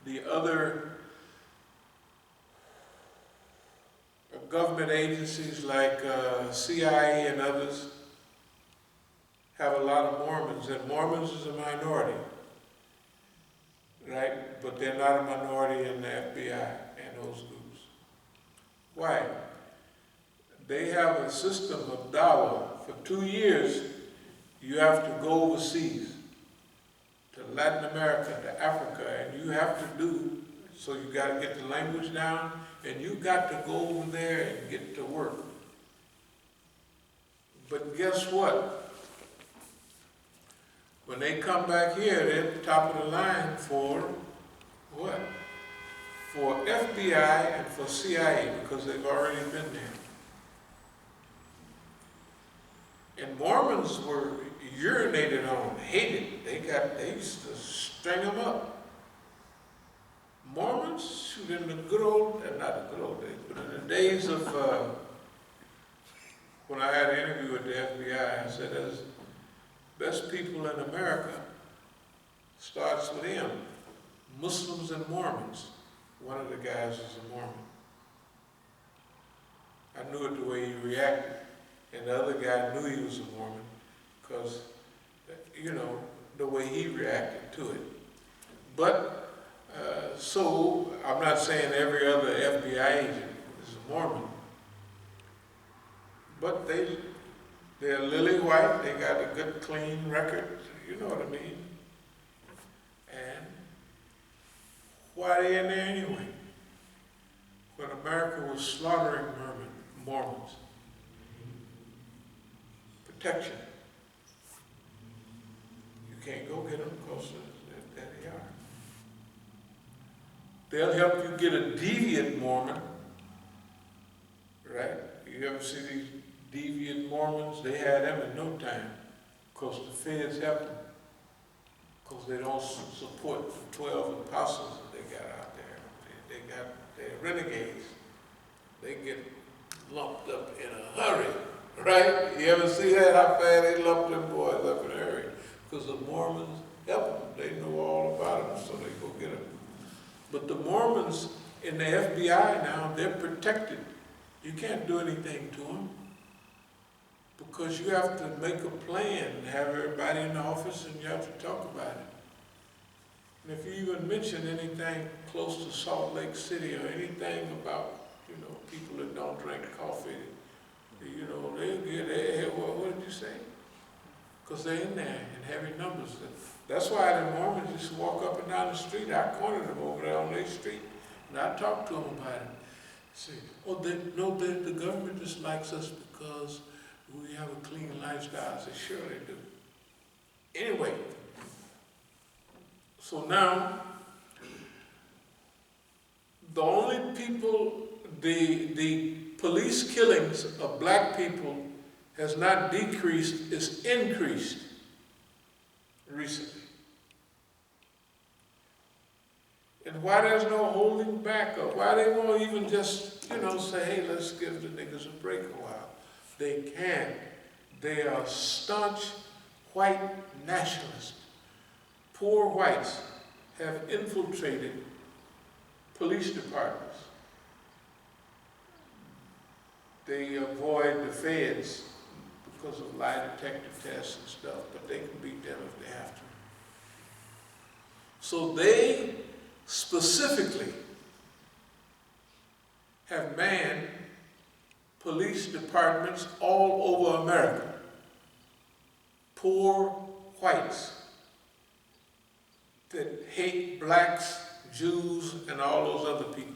the other government agencies like CIA and others have a lot of Mormons, and Mormons is a minority, right? But they're not a minority in the FBI and those groups. Why? They have a system of dawah. For 2 years, you have to go overseas to Latin America, to Africa, and you have to do, so you got to get the language down, and you got to go over there and get to work. But guess what? When they come back here, they're at the top of the line for what? For FBI and for CIA, because they've already been there. And Mormons were urinated on, hated. They used to string them up. Mormons, shoot, in the good old, not the good old days, but in the days of, when I had an interview with the FBI, I said, there's best people in America starts with them, Muslims and Mormons. One of the guys was a Mormon. I knew it the way he reacted. And the other guy knew he was a Mormon because, you know, the way he reacted to it. But, so, I'm not saying every other FBI agent is a Mormon. But they're lily white, they got a good, clean record, you know what I mean? And why are they in there anyway? When America was slaughtering Mormons. Protection. You can't go get them because there they are. They'll help you get a deviant Mormon, right? You ever see these deviant Mormons? They had them in no time because the feds helped them because they don't support the 12 apostles that they got out there. They're renegades. They get lumped up in a hurry. Right? You ever see that? How fast they lump them boys up in a hurry? Because the Mormons help them. They know all about them, so they go get them. But the Mormons in the FBI now, they're protected. You can't do anything to them because you have to make a plan and have everybody in the office and you have to talk about it. And if you even mention anything close to Salt Lake City or anything about, you know, people that don't drink coffee, you know, they'll get, hey, what did you say? Because they're in there in heavy numbers. That's why the Mormons used to walk up and down the street. I cornered them over there on their street, and I talked to them about it. Say, oh, the government just likes us because we have a clean lifestyle. I said, sure they do. Anyway, so now, the only people, the police killings of black people has not decreased, it's increased recently. And why there's no holding back, or why they won't even just, you know, say, hey, let's give the niggas a break a while. They can't. They are staunch white nationalists. Poor whites have infiltrated police departments. They avoid the feds because of lie detector tests and stuff, but they can beat them if they have to. So they specifically have manned police departments all over America. Poor whites that hate blacks, Jews, and all those other people.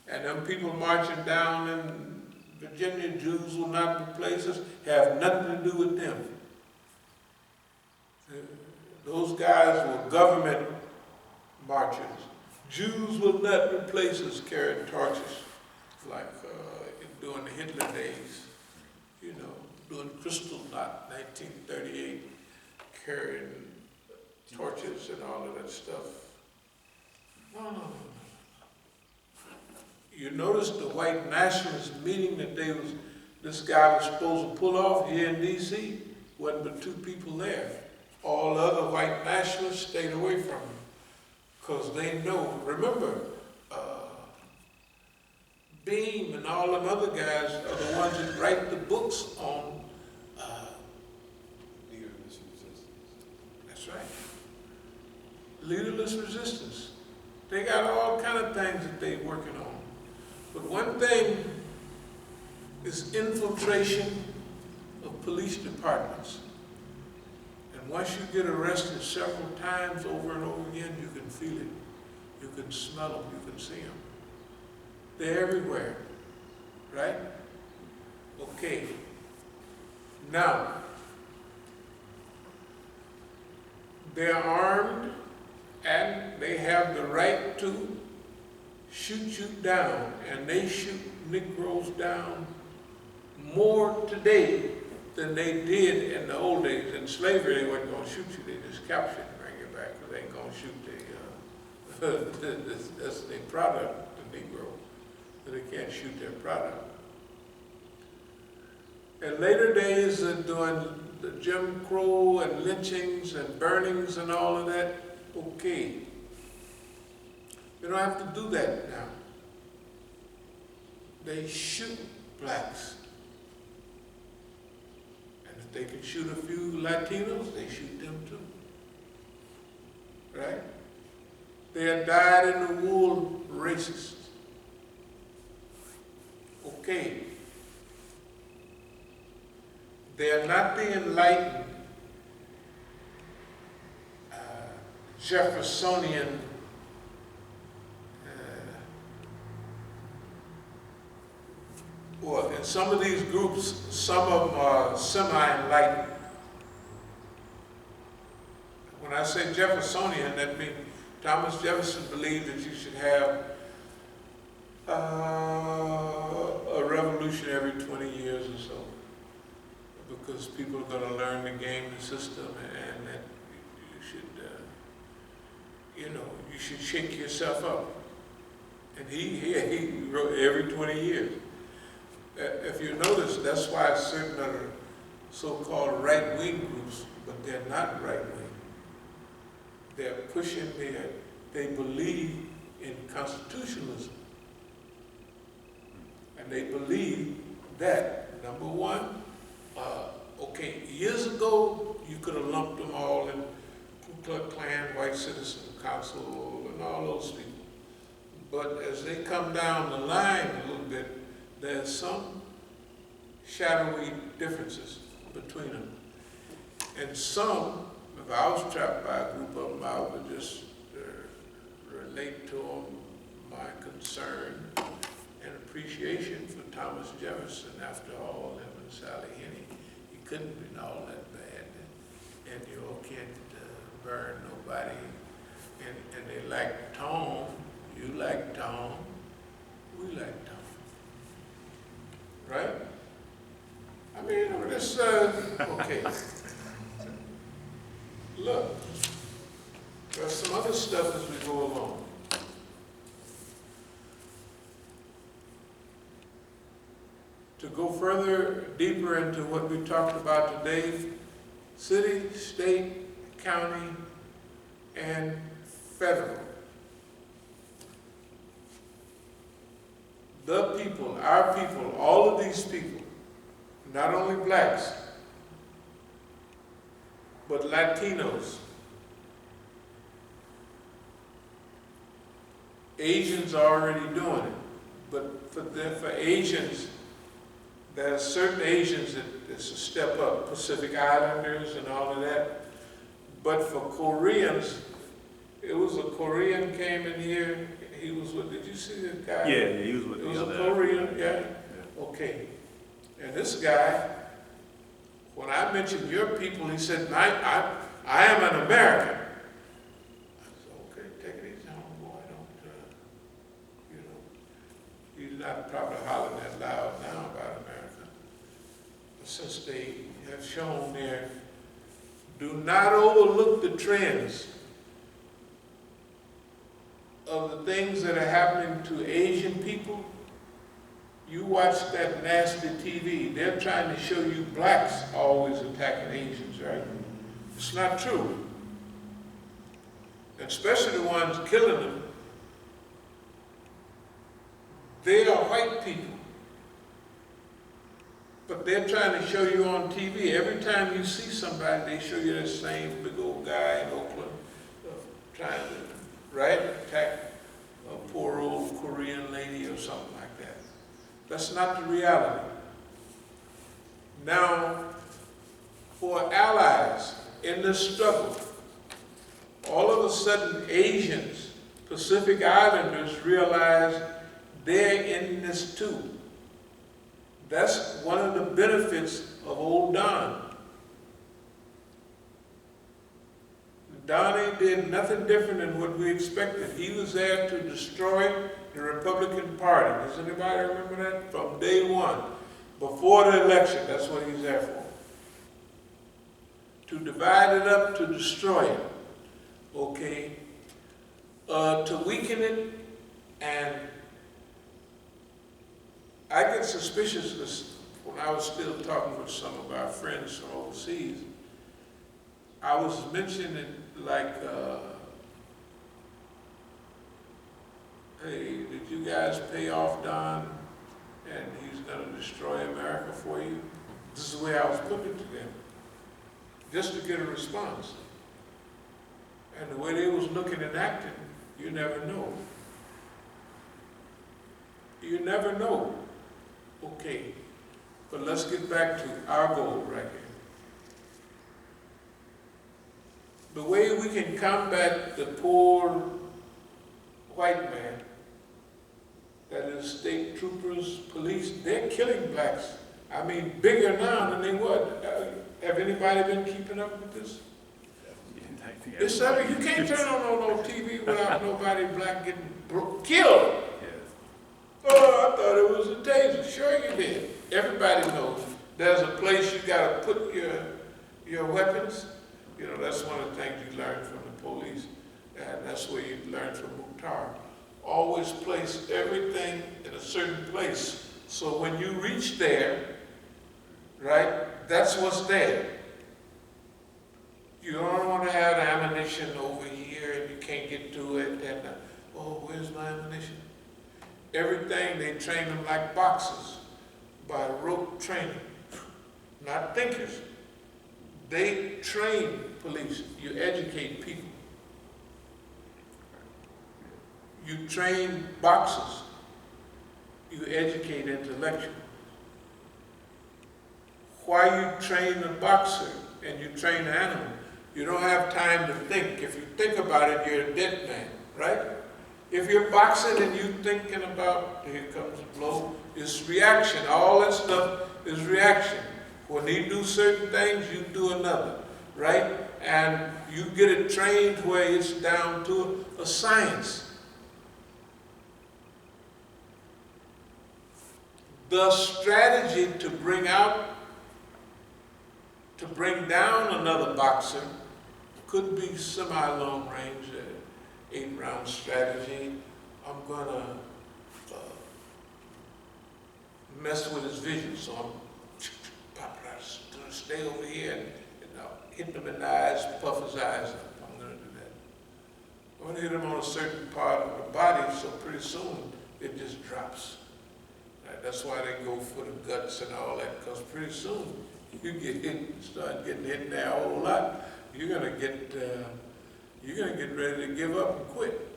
And them people marching down in Virginia, Jews will not be places, have nothing to do with them. Those guys were government marchers. Jews will not be places carrying torches like during the Hitler days, you know, during Kristallnacht, 1938, carrying torches and all of that stuff. No. You notice the white nationalist meeting that this guy was supposed to pull off here in D.C. Wasn't but 2 people there. All the other white nationalists stayed away from him Because they know, remember, Beam and all them other guys are the ones that write the books on, Leaderless resistance. that's right, leaderless resistance. They got all kind of things that they working on. But one thing is infiltration of police departments. And once you get arrested several times over and over again, you can feel it. You can smell them, you can see them. They're everywhere, right? Okay. Now, they're armed and they have the right to shoot you down, and they shoot Negroes down more today than they did in the old days. In slavery, they wasn't going to shoot you, they just capture you and bring you back, because they ain't going to shoot that's their product, the Negro. They can't shoot their product. In later days, doing the Jim Crow and lynchings and burnings and all of that, okay. You don't have to do that now. They shoot blacks. And if they can shoot a few Latinos, they shoot them too. Right? They are dyed-in-the-wool racists. Okay. They are not the enlightened Jeffersonian well, in some of these groups, some of them are semi-enlightened. When I say Jeffersonian, that means Thomas Jefferson believed that you should have a revolution every 20 years or so, because people are going to learn to game the system, and that you should, you should shake yourself up. And he wrote every 20 years. If you notice, that's why certain other so-called right-wing groups, but they're not right-wing. They're pushing they believe in constitutionalism. And they believe that, number one, okay, years ago, you could have lumped them all in Ku Klux Klan, White Citizen Council, and all those people. But as they come down the line a little bit, there's some shadowy differences between them. And some, if I was trapped by a group of them, I would just relate to them my concern and appreciation for Thomas Jefferson. After all, him and Sally Henny, he couldn't have been all that bad. And you all can't burn nobody. And they like tone. You like tone. We like tone. Right? I mean, this, okay. Look, there's some other stuff as we go along. To go further, deeper into what we talked about today, city, state, county, and federal. The people, our people, all of these people, not only blacks, but Latinos, Asians are already doing it, but for Asians, there are certain Asians that it's a step up, Pacific Islanders and all of that. But for Koreans, it was a Korean came in here. He was with, did you see this guy? Yeah, he was with the other. It was a Korean, yeah? Okay. And this guy, when I mentioned your people, he said, I am an American. I said, okay, take it easy, homeboy. He's not probably hollering that loud now about America. But since they have shown there, do not overlook the trends of the things that are happening to Asian people. You watch that nasty TV, they're trying to show you blacks always attacking Asians, right? It's not true. and especially the ones killing them, they are white people. But they're trying to show you on TV. Every time you see somebody, they show you that same big old guy in Oakland trying to, right, attack a poor old Korean lady or something like that. That's not the reality. Now, for allies in this struggle, all of a sudden Asians, Pacific Islanders realize they're in this too. That's one of the benefits of old Don. Donnie did nothing different than what we expected. He was there to destroy the Republican Party. Does anybody remember that? From day one, before the election, that's what he's there for. To divide it up, to destroy it, okay? To weaken it, and I get suspicious when I was still talking with some of our friends from overseas. I was mentioning like, hey, did you guys pay off Don and he's going to destroy America for you? This is the way I was putting it to them, just to get a response. And the way they was looking and acting, you never know. You never know. Okay, but let's get back to our goal right here. The way we can combat the poor white man, that is state troopers, police, they're killing blacks. I mean, bigger now than they were. Have anybody been keeping up with this? It's you can't turn on no TV without nobody black getting killed. Oh, I thought it was a taser. Sure you did. Everybody knows. There's a place you got to put your weapons. You know, that's one of the things you learn from the police. And that's where you learn from Mukhtar. Always place everything in a certain place. So when you reach there, right, that's what's there. You don't want to have ammunition over here and you can't get to it. And, oh, where's my ammunition? Everything, they train them like boxers by rote training, not thinkers. They train police. You educate people. You train boxers. You educate intellectuals. Why you train a boxer and you train an animal? You don't have time to think. If you think about it, you're a dead man, right? If you're boxing and you're thinking about, here comes a blow, it's reaction. All that stuff is reaction. When they do certain things, you do another, right? And you get it trained where it's down to a science. The strategy to bring down another boxer could be semi-long range, 8-round strategy. I'm gonna mess with his vision, so I'm gonna stay over here and hit him in the eyes, puff his eyes up. I'm gonna do that. I'm gonna hit him on a certain part of the body, so pretty soon it just drops. Right? That's why they go for the guts and all that, because pretty soon you get hit, start getting hit in there a whole lot. You're gonna get ready to give up and quit.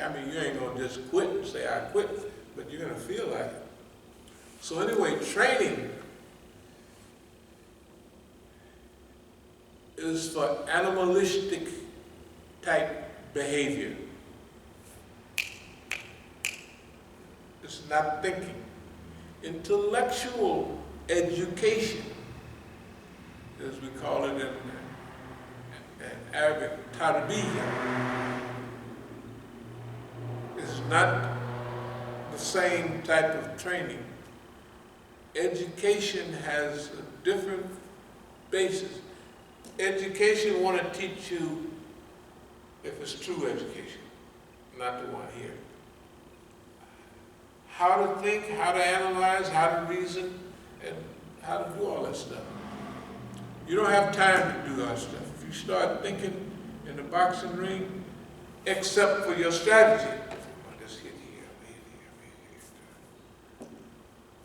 I mean, you ain't gonna just quit and say I quit, but you're gonna feel like it. So anyway, training is for animalistic type behavior. It's not thinking. Intellectual education, as we call it in Arabic, tarbiyah, is not the same type of training. Education has a different basis. Education want to teach you, if it's true education, not the one here, how to think, how to analyze, how to reason, and how to do all that stuff. You don't have time to do that stuff. If you start thinking in the boxing ring, except for your strategy. Just hit here, hit here.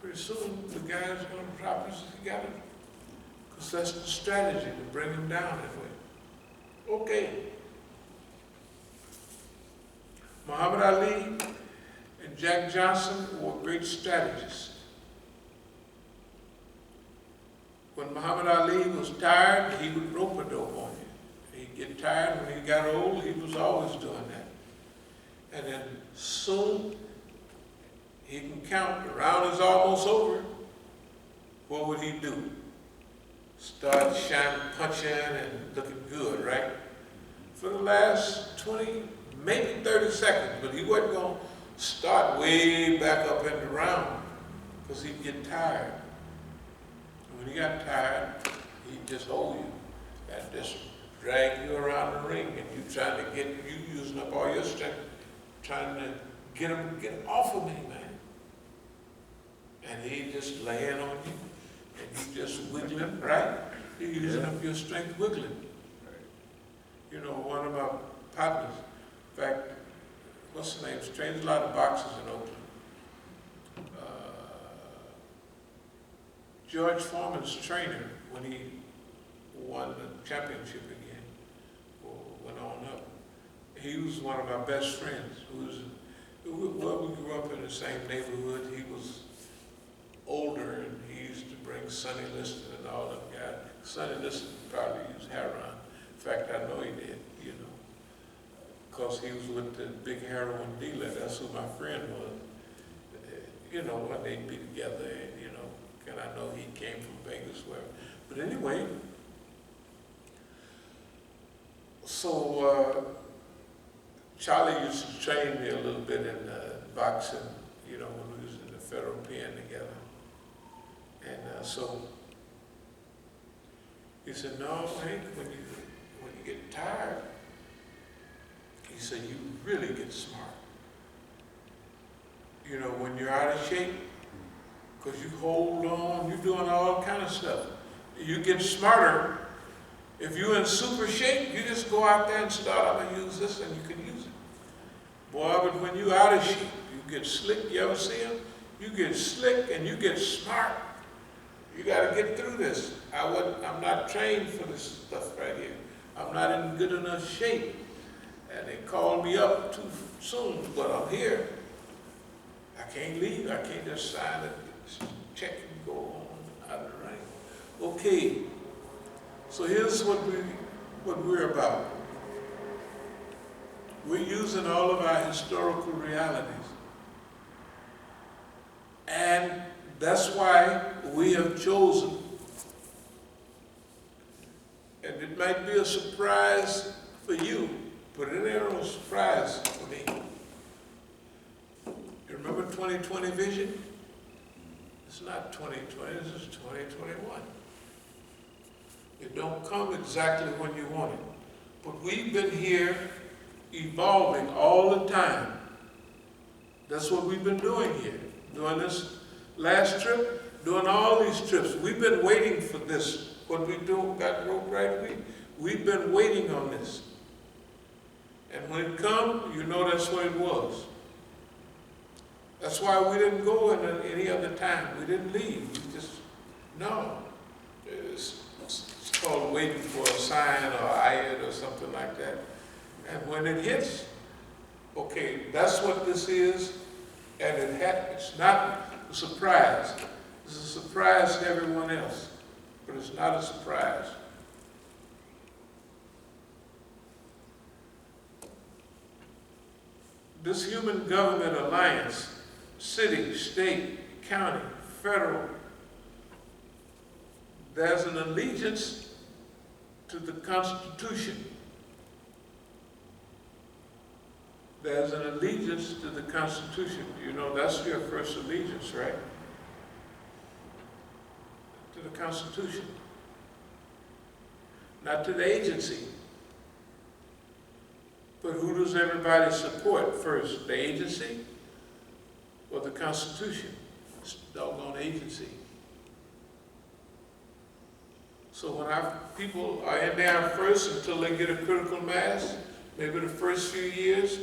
Pretty soon, the guy's going to drop us. He got it. Because that's the strategy to bring him down that way. Okay. Muhammad Ali and Jack Johnson were great strategists. When Muhammad Ali was tired, he would rope a dope on you. He'd get tired. When he got old, he was always doing that. And then soon, he can count. The round is almost over. What would he do? Start shining, punching, and looking good, right? For the last 20, maybe 30 seconds, but he wasn't going to start way back up in the round because he'd get tired. And when he got tired, he'd just hold you and just drag you around the ring, and you trying to get, you using up all your strength, trying to get him off of me, man. And he just laying on you, and you just wiggling, right? You're using up your strength wiggling. You know, one of my partners, in fact, what's his name, trains a lot of boxers in Oakland. George Foreman's trainer, when he won the championship again, or went on up, he was one of my best friends. Well, we grew up in the same neighborhood. He was older, and he used to bring Sonny Liston and all them guys. Sonny Liston probably used heroin. In fact, I know he did, you know, because he was with the big heroin dealer. That's who my friend was. You know, when they'd be together, and, you know, and I know he came from Vegas, where. But anyway, so Charlie used to train me a little bit in boxing, you know, when we was in the federal pen together. And so he said, no, Hank, when you get tired, he said, you really get smart. You know, when you're out of shape, because you hold on, you're doing all kind of stuff. You get smarter. If you're in super shape, you just go out there and start, I'm going to use this, and you can use it. Boy, but when you're out of shape, you get slick. You ever see them? You get slick and you get smart. You got to get through this. I'm not trained for this stuff right here. I'm not in good enough shape. And they called me up too soon, but I'm here. I can't leave. I can't just sign it, check and go on out of the ring. Okay, so here's what we're about. We're using all of our historical realities. And that's why we have chosen. And it might be a surprise for you, but it ain't no surprise for me. You remember 2020 vision? It's not 2020, this is 2021. It don't come exactly when you want it. But we've been here evolving all the time. That's what we've been doing here. Doing this last trip, doing all these trips. We've been waiting for this. What we do, got rope right, we've been waiting on this. And when it come, you know that's what it was. That's why we didn't go in any other time. We didn't leave. We just, no. It's called waiting for a sign or ayat or something like that. And when it hits, okay, that's what this is, and it's not a surprise. It's a surprise to everyone else, but it's not a surprise. This human government alliance, city, state, county, federal, there's an allegiance to the Constitution. There's an allegiance to the Constitution. You know, that's your first allegiance, right? To the Constitution. Not to the agency. But who does everybody support first? The agency or the Constitution? It's the doggone agency. So when our people are in there first until they get a critical mass, maybe the first few years,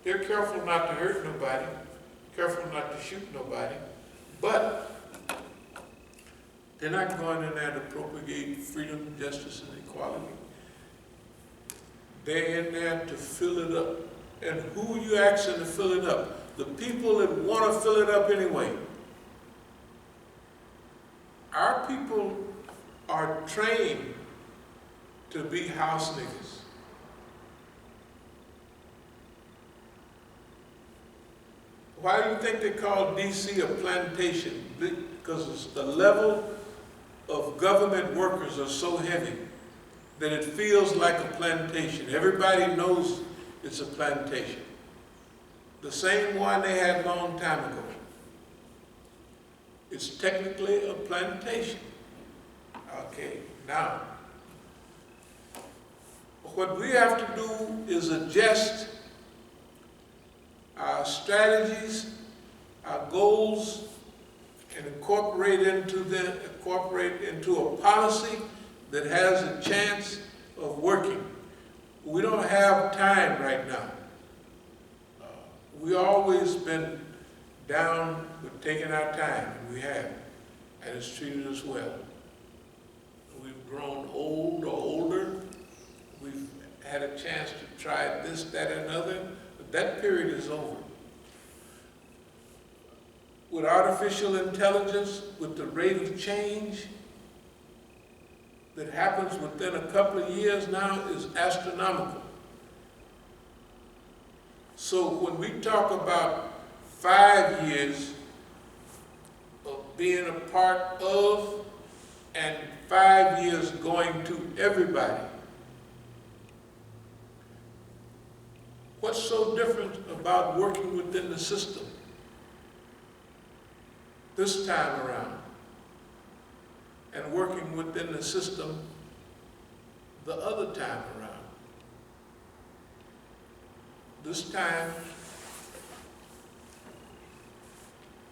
they're careful not to hurt nobody, careful not to shoot nobody, but they're not going in there to propagate freedom, justice, and equality. They're in there to fill it up. And who are you asking to fill it up? The people that want to fill it up anyway. Our people are trained to be house niggas. Why do you think they call D.C. a plantation? Because the level of government workers are so heavy that it feels like a plantation. Everybody knows it's a plantation. The same one they had a long time ago. It's technically a plantation. Okay, now, what we have to do is adjust our strategies, our goals, and incorporate into a policy that has a chance of working. We don't have time right now. We always been down with taking our time, and we have, and it's treated us well. We've grown old or older. We've had a chance to try this, that, and other, but that period is over. With artificial intelligence, with the rate of change that happens within a couple of years now is astronomical. So when we talk about 5 years of being a part of and 5 years going to everybody, what's so different about working within the system this time around and working within the system the other time around? This time,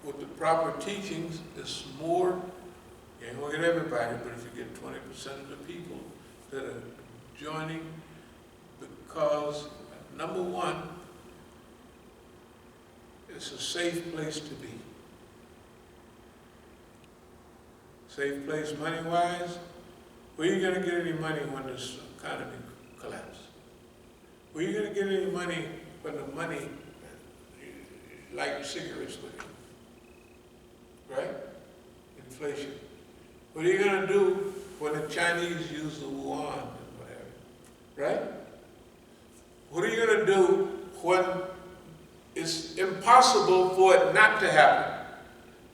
with the proper teachings, it's more, you ain't gonna get everybody, but if you get 20% of the people that are joining, because number one, it's a safe place to be. Safe place money-wise. Where are you going to get any money when this economy collapses? Where are you going to get any money when the money, like cigarettes with it? Right? Inflation. What are you going to do when the Chinese use the yuan and whatever? Right? What are you going to do when it's impossible for it not to happen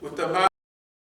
with the amount